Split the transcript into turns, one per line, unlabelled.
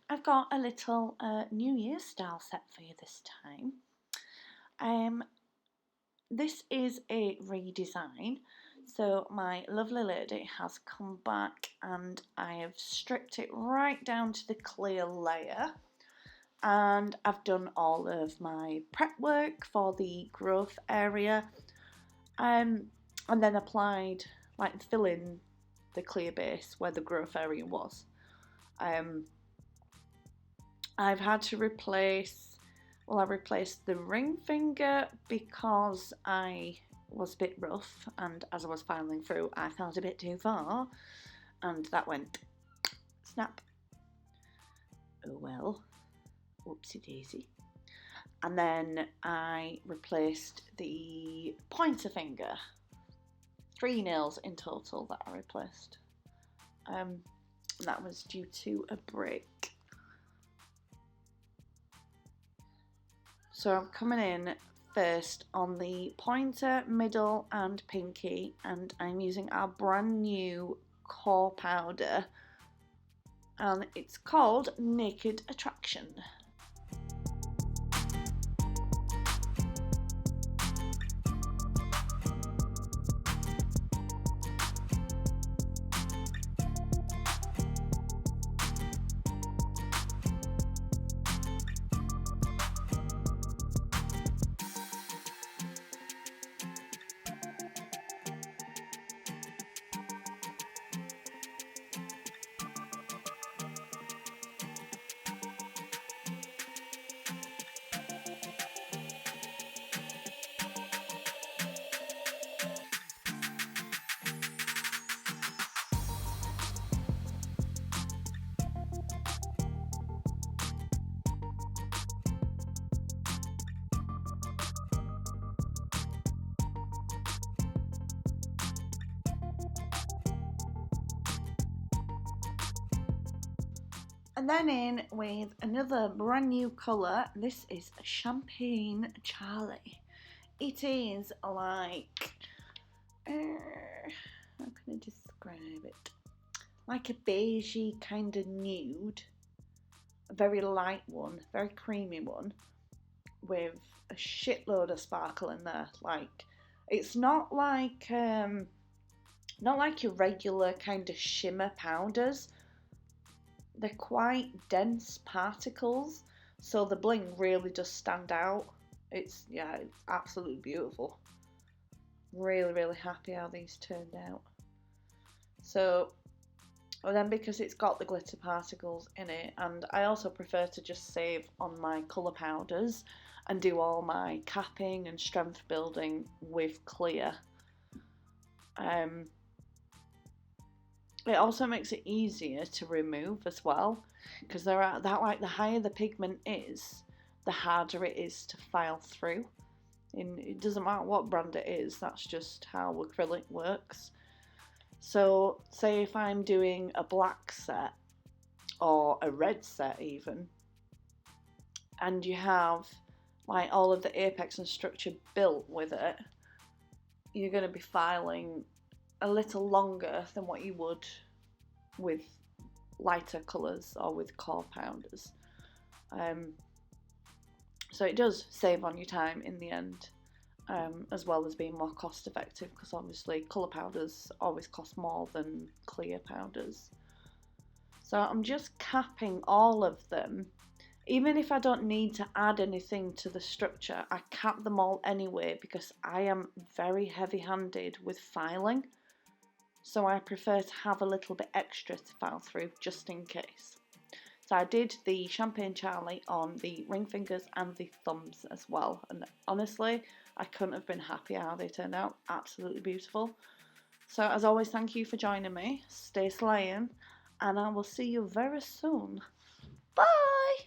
I've got a little New Year's style set for you this time. This is a redesign, so my lovely lady has come back and I have stripped it right down to the clear layer, and I've done all of my prep work for the growth area, and then applied, like, fill in the clear base where the growth area was. I've had to replace, I replaced the ring finger because I was a bit rough, and as I was filing through I felt a bit too far and that went snap. Oh well, whoopsie daisy. And then I replaced the pointer finger. 3 nails in total that I replaced. That was due to a break. So I'm coming in first on the pointer, middle and pinky, and I'm using our brand new core powder, and it's called Naked Attraction. And then in with another brand new colour. This is Champagne Charlie. It is like, how can I describe it? Like a beigey kind of nude. A very light one, very creamy one, with a shitload of sparkle in there. Like, it's not like your regular kind of shimmer powders. They're quite dense particles, so the bling really does stand out. It's absolutely beautiful. Really, really happy how these turned out. So, and then because it's got the glitter particles in it, and I also prefer to just save on my colour powders and do all my capping and strength building with clear. It also makes it easier to remove as well, because the higher the pigment is, the harder it is to file through. It doesn't matter what brand it is, that's just how acrylic works. So say if I'm doing a black set or a red set even, and you have like all of the apex and structure built with it, you're going to be filing a little longer than what you would with lighter colours or with core powders. So it does save on your time in the end, as well as being more cost effective, because obviously colour powders always cost more than clear powders. So I'm just capping all of them. Even if I don't need to add anything to the structure, I cap them all anyway, because I am very heavy-handed with filing. So I prefer to have a little bit extra to file through, just in case. So I did the Champagne Charlie on the ring fingers and the thumbs as well. And honestly, I couldn't have been happier how they turned out. Absolutely beautiful. So as always, thank you for joining me. Stay slaying, and I will see you very soon. Bye!